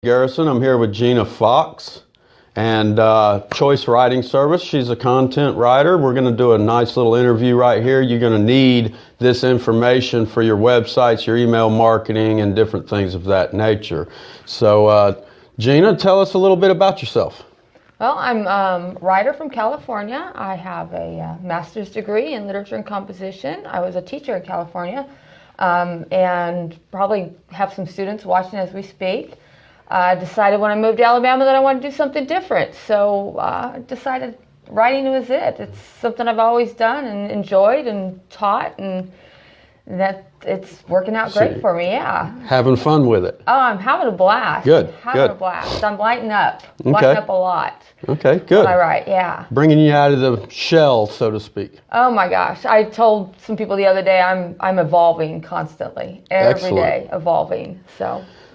Garrison. I'm here with Jeanna Fox and Choice Writing Service. She's a content writer. We're going to do a nice little interview right here. You're going to need this information for your websites, your email marketing, and different things of that nature. So, Jeanna, tell us a little bit about yourself. Well, I'm a writer from California. I have a master's degree in literature and composition. I was a teacher in California, and probably have some students watching as we speak. I decided when I moved to Alabama that I wanted to do something different. So I decided writing was it. It's something I've always done and enjoyed and taught, and that it's working out great for me, yeah. Having fun with it. Oh, I'm having a blast. Good, having a blast. I'm lighting up a lot. Okay, good. When I write, yeah. Bringing you out of the shell, so to speak. Oh my gosh, I told some people the other day I'm evolving constantly, every day evolving,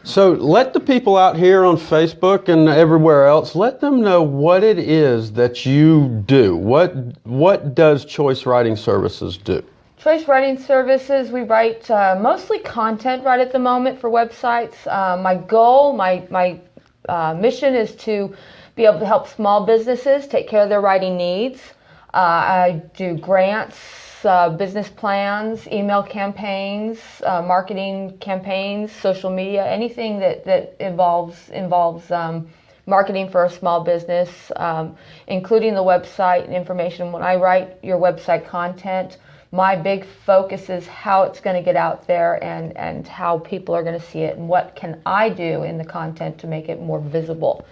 So let the people out here on Facebook and everywhere else, let them know what it is that you do. What does Choice Writing Services do? Choice Writing Services, we write mostly content right at the moment for websites. My goal, my mission is to be able to help small businesses take care of their writing needs. I do grants, business plans, email campaigns, marketing campaigns, social media, anything that involves marketing for a small business, including the website and information. When I write your website content, my big focus is how it's going to get out there and how people are going to see it, and what can I do in the content to make it more visible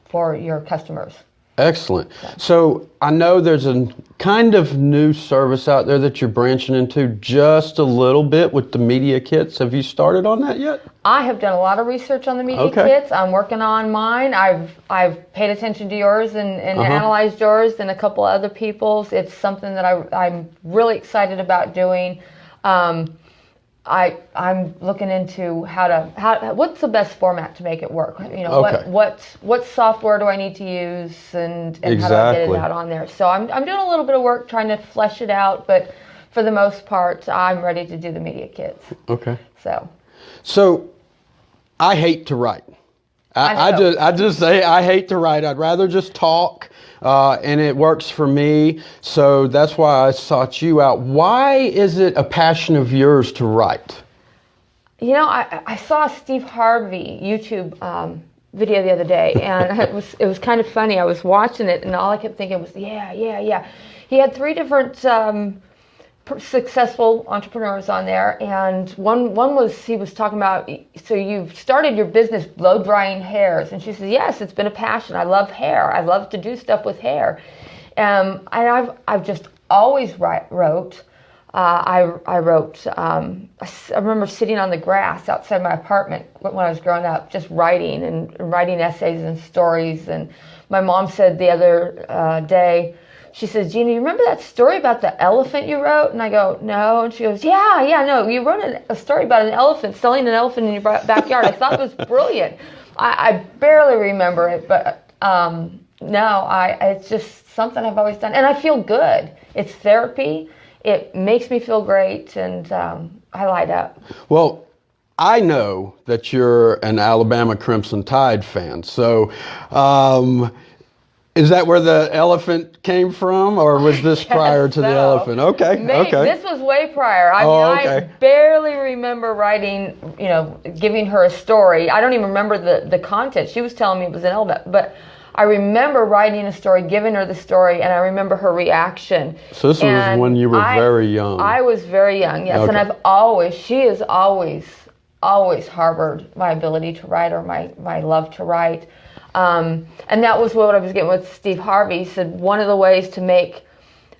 for your customers. Excellent. So I know there's a kind of new service out there that you're branching into just a little bit with the media kits. Have you started on that yet? I have done a lot of research on the media kits. I'm working on mine. I've paid attention to yours and analyzed yours and a couple other people's. It's something that I'm really excited about doing. I'm looking into what's the best format to make it work. What software do I need to use and how do I get it out on there? So I'm doing a little bit of work trying to flesh it out, but for the most part, I'm ready to do the media kits. Okay. So I hate to write. I just say I hate to write. I'd rather just talk, and it works for me. So that's why I sought you out. Why is it a passion of yours to write? You know, I saw a Steve Harvey YouTube video the other day, and it was kind of funny. I was watching it, and all I kept thinking was, yeah. He had three different successful entrepreneurs on there, and one was, he was talking about, so you've started your business blow drying hairs, and she says, yes, it's been a passion. I love hair. I love to do stuff with hair, and I've just always wrote. I remember sitting on the grass outside my apartment when I was growing up, just writing and writing essays and stories. And my mom said the other day, she says, Jeanna, you remember that story about the elephant you wrote? And I go, no. And she goes, no, you wrote a story about an elephant, selling an elephant in your backyard. I thought it was brilliant. I barely remember it, but it's just something I've always done. And I feel good. It's therapy. It makes me feel great, and I light up. Well, I know that you're an Alabama Crimson Tide fan, so is that where the elephant came from, or was this prior to the elephant? Okay. This was way prior. I barely remember writing, giving her a story. I don't even remember the content. She was telling me it was an elephant, but I remember writing a story, giving her the story, and I remember her reaction. So this was when you were very young. I was very young, yes, and she has always harbored my ability to write, or my love to write. And that was what I was getting with Steve Harvey. He said one of the ways to make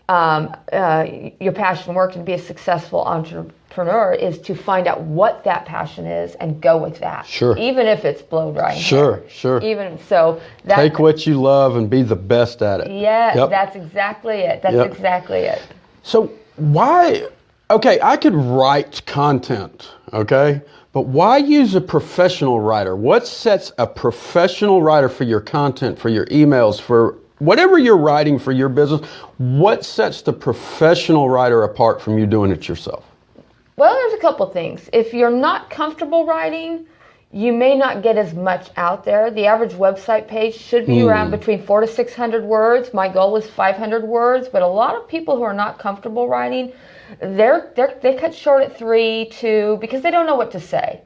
your passion work and be a successful entrepreneur is to find out what that passion is and go with that. Sure. Even if it's blow drying. Sure. Even so. Take what you love and be the best at it. Yeah, That's exactly it. Exactly it. So why? Okay, I could write content. Okay. But why use a professional writer? What sets a professional writer for your content, for your emails, for whatever you're writing for your business? What sets the professional writer apart from you doing it yourself? Well, there's a couple things. If you're not comfortable writing, you may not get as much out there. The average website page should be around between 400 to 600 words. My goal is 500 words, but a lot of people who are not comfortable writing, they cut short at 3, 2, because they don't know what to say.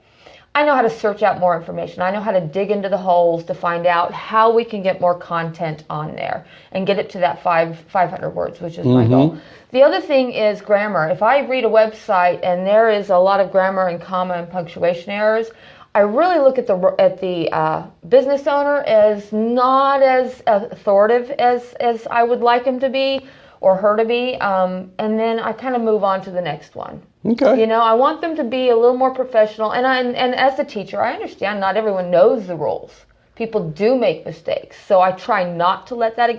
I know how to search out more information. I know how to dig into the holes to find out how we can get more content on there and get it to that 500 words, which is my goal. The other thing is grammar. If I read a website and there is a lot of grammar and comma and punctuation errors, I really look at the business owner as not as authoritative as I would like him to be or her to be, and then I kind of move on to the next one. Okay. You know, I want them to be a little more professional, and as a teacher, I understand not everyone knows the rules. People do make mistakes, so I try not to let that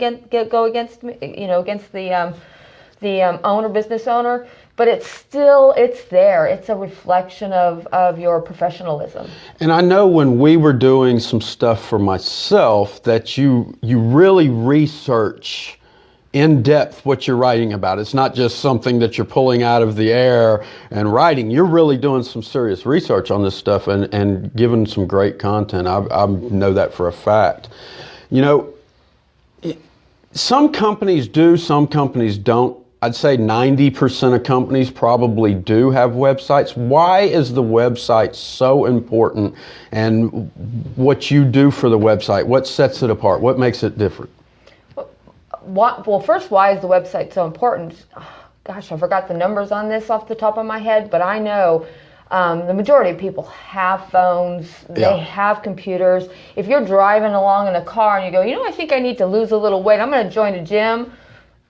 go against me, against the owner, business owner. But it's there. It's a reflection of your professionalism. And I know when we were doing some stuff for myself that you really research in depth what you're writing about. It's not just something that you're pulling out of the air and writing. You're really doing some serious research on this stuff and giving some great content. I know that for a fact. You know, some companies do, some companies don't. I'd say 90% of companies probably do have websites. Why is the website so important, and what you do for the website? What sets it apart? What makes it different? Well, first, why is the website so important? Gosh, I forgot the numbers on this off the top of my head, but I know the majority of people have phones, they have computers. If you're driving along in a car and you go, I think I need to lose a little weight, I'm going to join a gym,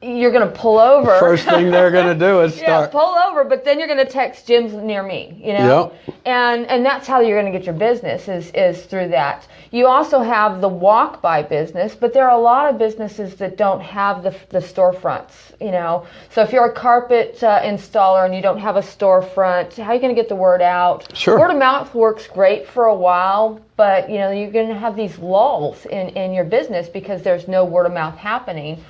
you're going to pull over. First thing they're going to do is start. Pull over, but then you're going to text gyms near me, And that's how you're going to get your business is through that. You also have the walk-by business, but there are a lot of businesses that don't have the storefronts, So if you're a carpet installer and you don't have a storefront, how are you going to get the word out? Sure. Word of mouth works great for a while, but, you're going to have these lulls in your business because there's no word of mouth happening.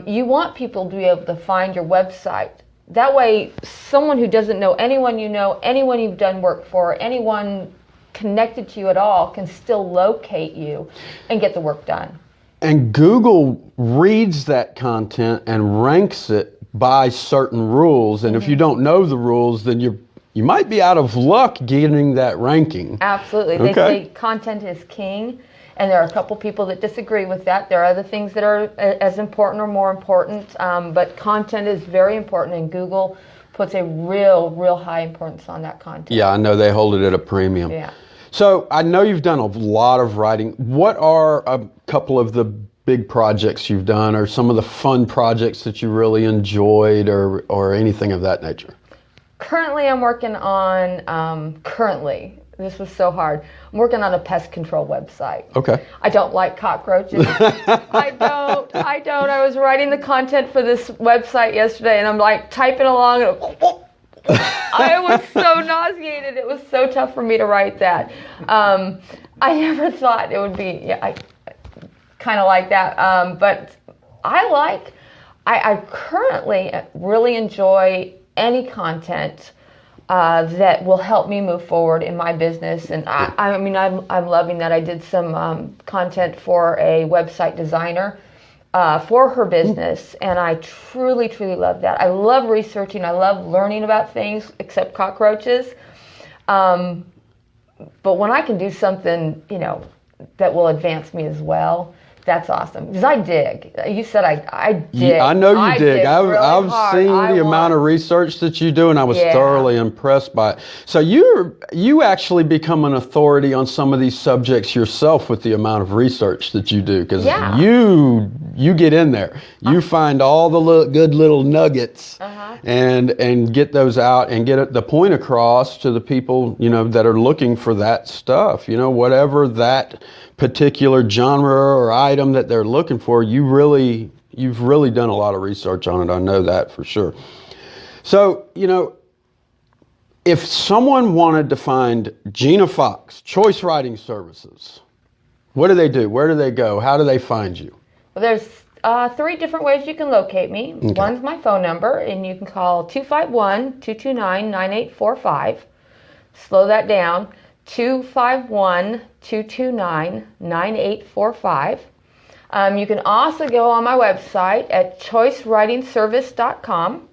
You want people to be able to find your website. That way, someone who doesn't know anyone anyone you've done work for, anyone connected to you at all can still locate you and get the work done. And Google reads that content and ranks it by certain rules. And if you don't know the rules, then you might be out of luck getting that ranking. Absolutely. They say content is king. And there are a couple people that disagree with that. There are other things that are as important or more important, but content is very important, and Google puts a real high importance on that content. Yeah, I know they hold it at a premium. Yeah. So I know you've done a lot of writing. What are a couple of the big projects you've done, or some of the fun projects that you really enjoyed, or anything of that nature? Currently, I'm working on, this was so hard. I'm working on a pest control website. Okay. I don't like cockroaches. I don't. I was writing the content for this website yesterday, and I'm like typing along, and I was so nauseated. It was so tough for me to write that. I never thought it would be, I kind of like that. But I currently really enjoy any content that will help me move forward in my business. And I'm loving that. I did some content for a website designer for her business, and I truly love that. I love researching. I love learning about things except cockroaches. But when I can do something, that will advance me as well, that's awesome. Because I dig. You said I dig. Yeah, I know you dig. I've seen the amount of research that you do, and I was thoroughly impressed by it. So you actually become an authority on some of these subjects yourself with the amount of research that you do, because you get in there. You find all the good little nuggets and get those out and get the point across to the people that are looking for that stuff. Whatever that particular genre or item that they're looking for, you've really done a lot of research on it. I know that for sure. So, if someone wanted to find Jeanna Fox, Choice Writing Services, what do they do? Where do they go? How do they find you? Well, there's 3 different ways you can locate me. Okay. One's my phone number, and you can call 251-229-9845. Slow that down. 251-229-9845. You can also go on my website at choicewritingservice.com.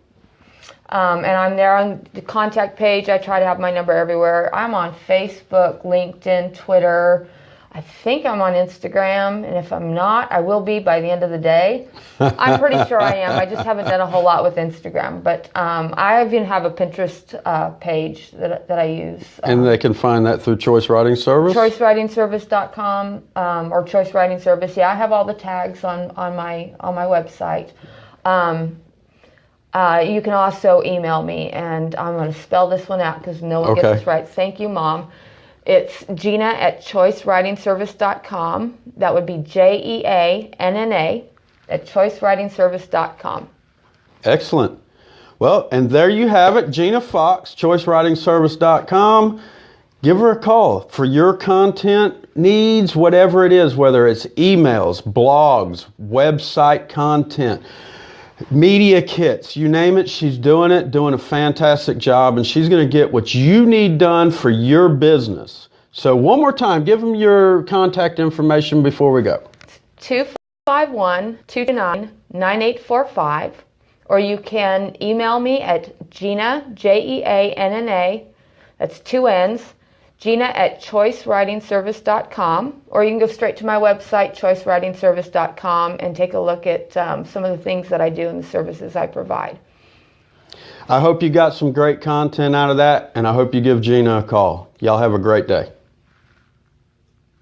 And I'm there on the contact page. I try to have my number everywhere. I'm on Facebook, LinkedIn, Twitter. I think I'm on Instagram, and if I'm not, I will be by the end of the day. I'm pretty sure I am. I just haven't done a whole lot with Instagram, but I even have a Pinterest page that I use. And they can find that through Choice Writing Service? ChoiceWritingService.com or Choice Writing Service. Yeah, I have all the tags on my website. You can also email me, and I'm going to spell this one out because no one gets this right. Thank you, Mom. It's Jeanna at choicewritingservice.com. That would be Jeanna at choicewritingservice.com. Excellent. Well, and there you have it, Jeanna Fox, choicewritingservice.com. Give her a call for your content needs, whatever it is, whether it's emails, blogs, website content, media kits, you name it, she's doing it, doing a fantastic job, and she's going to get what you need done for your business. So one more time, give them your contact information before we go. 251-229-9845, or you can email me at Jeanna, Jeanna, that's 2 N's, Jeanna at choicewritingservice.com, or you can go straight to my website, choicewritingservice.com, and take a look at some of the things that I do and the services I provide. I hope you got some great content out of that, and I hope you give Jeanna a call. Y'all have a great day.